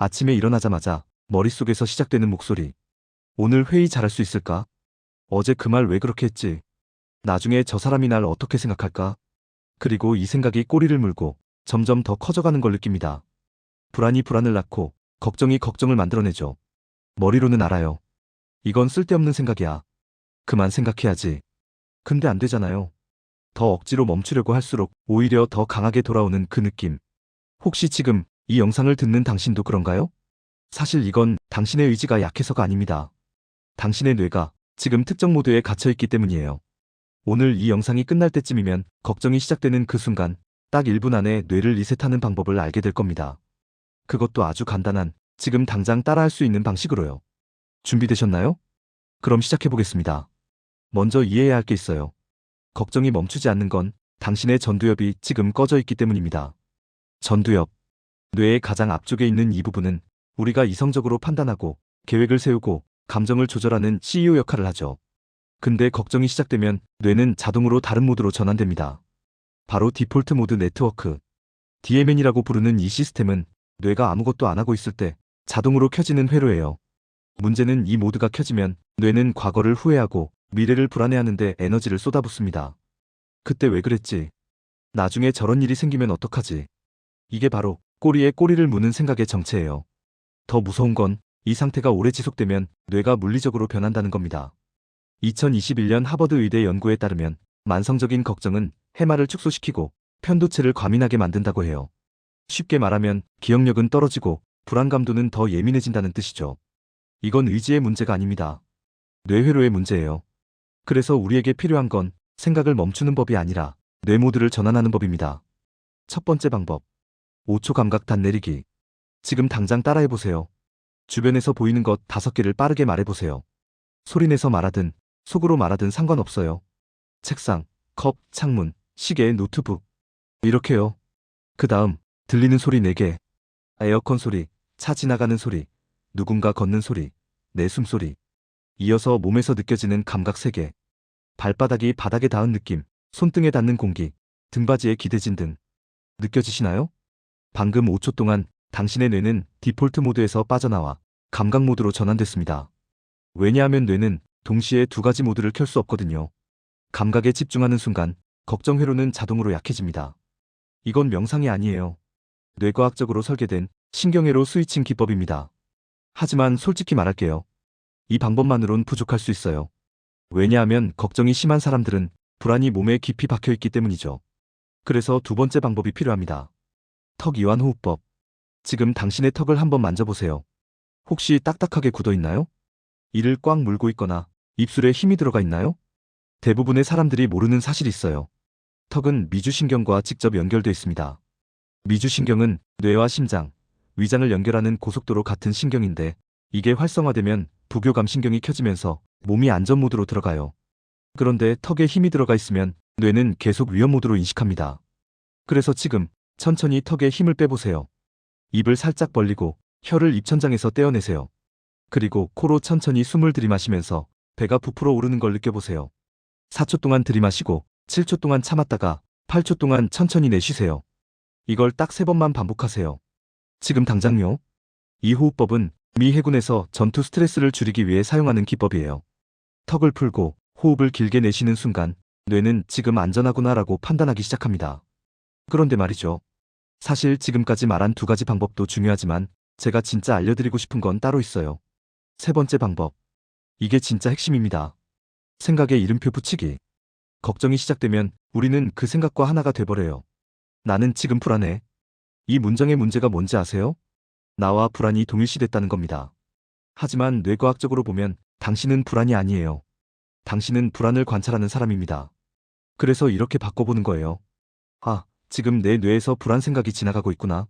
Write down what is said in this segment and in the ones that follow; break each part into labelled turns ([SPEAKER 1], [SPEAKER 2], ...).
[SPEAKER 1] 아침에 일어나자마자 머릿속에서 시작되는 목소리. 오늘 회의 잘할 수 있을까? 어제 그 말 왜 그렇게 했지? 나중에 저 사람이 날 어떻게 생각할까? 그리고 이 생각이 꼬리를 물고 점점 더 커져가는 걸 느낍니다. 불안이 불안을 낳고 걱정이 걱정을 만들어내죠. 머리로는 알아요. 이건 쓸데없는 생각이야. 그만 생각해야지. 근데 안 되잖아요. 더 억지로 멈추려고 할수록 오히려 더 강하게 돌아오는 그 느낌. 혹시 지금 이 영상을 듣는 당신도 그런가요? 사실 이건 당신의 의지가 약해서가 아닙니다. 당신의 뇌가 지금 특정 모드에 갇혀있기 때문이에요. 오늘 이 영상이 끝날 때쯤이면 걱정이 시작되는 그 순간 딱 1분 안에 뇌를 리셋하는 방법을 알게 될 겁니다. 그것도 아주 간단한, 지금 당장 따라할 수 있는 방식으로요. 준비되셨나요? 그럼 시작해보겠습니다. 먼저 이해해야 할 게 있어요. 걱정이 멈추지 않는 건 당신의 전두엽이 지금 꺼져 있기 때문입니다. 전두엽. 뇌의 가장 앞쪽에 있는 이 부분은 우리가 이성적으로 판단하고 계획을 세우고 감정을 조절하는 CEO 역할을 하죠. 근데 걱정이 시작되면 뇌는 자동으로 다른 모드로 전환됩니다. 바로 디폴트 모드 네트워크, DMN이라고 부르는 이 시스템은 뇌가 아무것도 안 하고 있을 때 자동으로 켜지는 회로예요. 문제는 이 모드가 켜지면 뇌는 과거를 후회하고 미래를 불안해하는데 에너지를 쏟아붓습니다. 그때 왜 그랬지? 나중에 저런 일이 생기면 어떡하지? 이게 바로 꼬리에 꼬리를 무는 생각의 정체예요. 더 무서운 건 이 상태가 오래 지속되면 뇌가 물리적으로 변한다는 겁니다. 2021년 하버드 의대 연구에 따르면 만성적인 걱정은 해마를 축소시키고 편도체를 과민하게 만든다고 해요. 쉽게 말하면 기억력은 떨어지고 불안감도는 더 예민해진다는 뜻이죠. 이건 의지의 문제가 아닙니다. 뇌회로의 문제예요. 그래서 우리에게 필요한 건 생각을 멈추는 법이 아니라 뇌 모드를 전환하는 법입니다. 첫 번째 방법. 5초 감각 단 내리기. 지금 당장 따라해보세요. 주변에서 보이는 것 5개를 빠르게 말해보세요. 소리내서 말하든 속으로 말하든 상관없어요. 책상, 컵, 창문, 시계, 노트북. 이렇게요. 그 다음 들리는 소리 4개. 에어컨 소리, 차 지나가는 소리, 누군가 걷는 소리, 내 숨소리. 이어서 몸에서 느껴지는 감각 3개. 발바닥이 바닥에 닿은 느낌, 손등에 닿는 공기, 등받이에 기대진 등. 느껴지시나요? 방금 5초 동안 당신의 뇌는 디폴트 모드에서 빠져나와 감각 모드로 전환됐습니다. 왜냐하면 뇌는 동시에 2가지 모드를 켤 수 없거든요. 감각에 집중하는 순간 걱정 회로는 자동으로 약해집니다. 이건 명상이 아니에요. 뇌과학적으로 설계된 신경회로 스위칭 기법입니다. 하지만 솔직히 말할게요. 이 방법만으론 부족할 수 있어요. 왜냐하면 걱정이 심한 사람들은 불안이 몸에 깊이 박혀있기 때문이죠. 그래서 두 번째 방법이 필요합니다. 턱 이완 호흡법. 지금 당신의 턱을 한번 만져보세요. 혹시 딱딱하게 굳어 있나요? 이를 꽉 물고 있거나 입술에 힘이 들어가 있나요? 대부분의 사람들이 모르는 사실이 있어요. 턱은 미주신경과 직접 연결되어 있습니다. 미주신경은 뇌와 심장, 위장을 연결하는 고속도로 같은 신경인데 이게 활성화되면 부교감 신경이 켜지면서 몸이 안전 모드로 들어가요. 그런데 턱에 힘이 들어가 있으면 뇌는 계속 위험 모드로 인식합니다. 그래서 지금 천천히 턱에 힘을 빼보세요. 입을 살짝 벌리고 혀를 입천장에서 떼어내세요. 그리고 코로 천천히 숨을 들이마시면서 배가 부풀어 오르는 걸 느껴보세요. 4초 동안 들이마시고 7초 동안 참았다가 8초 동안 천천히 내쉬세요. 이걸 딱 3번만 반복하세요. 지금 당장요. 이 호흡법은 미 해군에서 전투 스트레스를 줄이기 위해 사용하는 기법이에요. 턱을 풀고 호흡을 길게 내쉬는 순간 뇌는 지금 안전하구나라고 판단하기 시작합니다. 그런데 말이죠. 사실 지금까지 말한 2가지 방법도 중요하지만 제가 진짜 알려드리고 싶은 건 따로 있어요. 세 번째 방법. 이게 진짜 핵심입니다. 생각에 이름표 붙이기. 걱정이 시작되면 우리는 그 생각과 하나가 돼버려요. 나는 지금 불안해. 이 문장의 문제가 뭔지 아세요? 나와 불안이 동일시됐다는 겁니다. 하지만 뇌과학적으로 보면 당신은 불안이 아니에요. 당신은 불안을 관찰하는 사람입니다. 그래서 이렇게 바꿔보는 거예요. 아, 지금 내 뇌에서 불안 생각이 지나가고 있구나.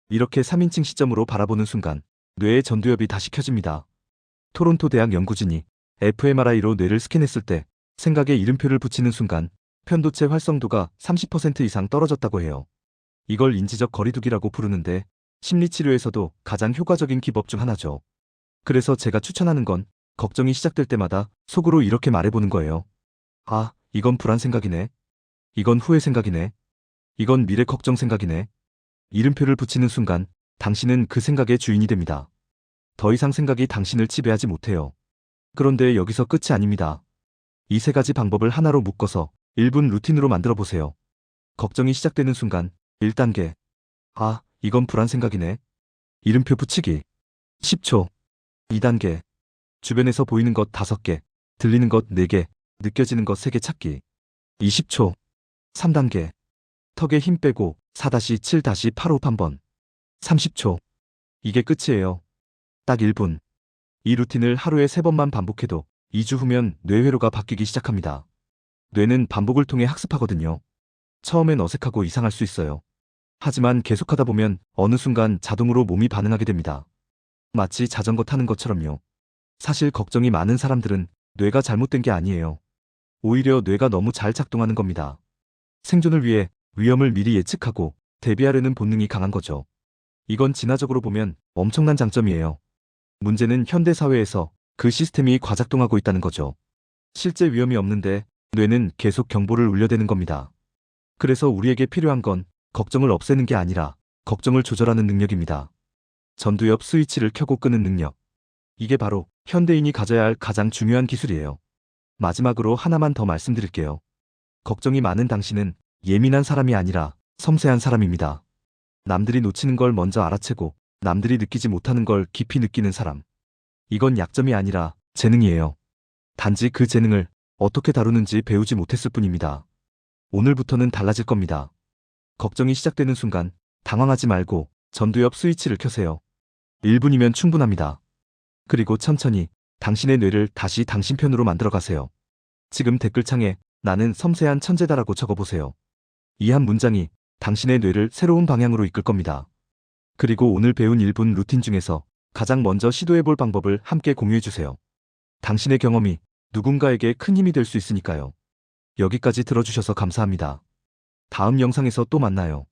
[SPEAKER 1] 이렇게 3인칭 시점으로 바라보는 순간 뇌의 전두엽이 다시 켜집니다. 토론토 대학 연구진이 fMRI로 뇌를 스캔했을 때 생각에 이름표를 붙이는 순간 편도체 활성도가 30% 이상 떨어졌다고 해요. 이걸 인지적 거리두기라고 부르는데 심리치료에서도 가장 효과적인 기법 중 하나죠. 그래서 제가 추천하는 건 걱정이 시작될 때마다 속으로 이렇게 말해보는 거예요. 아, 이건 불안 생각이네. 이건 후회 생각이네. 이건 미래 걱정 생각이네. 이름표를 붙이는 순간 당신은 그 생각의 주인이 됩니다. 더 이상 생각이 당신을 지배하지 못해요. 그런데 여기서 끝이 아닙니다. 이 세 가지 방법을 하나로 묶어서 1분 루틴으로 만들어 보세요. 걱정이 시작되는 순간 1단계. 아, 이건 불안 생각이네. 이름표 붙이기. 10초. 2단계. 주변에서 보이는 것 5개, 들리는 것 4개, 느껴지는 것 3개 찾기. 20초. 3단계. 턱에 힘 빼고 4-7-8 호흡 한번. 30초. 이게 끝이에요. 딱 1분. 이 루틴을 하루에 3번만 반복해도 2주 후면 뇌회로가 바뀌기 시작합니다. 뇌는 반복을 통해 학습하거든요. 처음엔 어색하고 이상할 수 있어요. 하지만 계속하다 보면 어느 순간 자동으로 몸이 반응하게 됩니다. 마치 자전거 타는 것처럼요. 사실 걱정이 많은 사람들은 뇌가 잘못된 게 아니에요. 오히려 뇌가 너무 잘 작동하는 겁니다. 생존을 위해 위험을 미리 예측하고 대비하려는 본능이 강한 거죠. 이건 진화적으로 보면 엄청난 장점이에요. 문제는 현대 사회에서 그 시스템이 과작동하고 있다는 거죠. 실제 위험이 없는데 뇌는 계속 경보를 울려대는 겁니다. 그래서 우리에게 필요한 건 걱정을 없애는 게 아니라 걱정을 조절하는 능력입니다. 전두엽 스위치를 켜고 끄는 능력. 이게 바로 현대인이 가져야 할 가장 중요한 기술이에요. 마지막으로 하나만 더 말씀드릴게요. 걱정이 많은 당신은 예민한 사람이 아니라 섬세한 사람입니다. 남들이 놓치는 걸 먼저 알아채고 남들이 느끼지 못하는 걸 깊이 느끼는 사람. 이건 약점이 아니라 재능이에요. 단지 그 재능을 어떻게 다루는지 배우지 못했을 뿐입니다. 오늘부터는 달라질 겁니다. 걱정이 시작되는 순간 당황하지 말고 전두엽 스위치를 켜세요. 1분이면 충분합니다. 그리고 천천히 당신의 뇌를 다시 당신 편으로 만들어 가세요. 지금 댓글창에 나는 섬세한 천재다라고 적어보세요. 이 한 문장이 당신의 뇌를 새로운 방향으로 이끌 겁니다. 그리고 오늘 배운 1분 루틴 중에서 가장 먼저 시도해볼 방법을 함께 공유해주세요. 당신의 경험이 누군가에게 큰 힘이 될 수 있으니까요. 여기까지 들어주셔서 감사합니다. 다음 영상에서 또 만나요.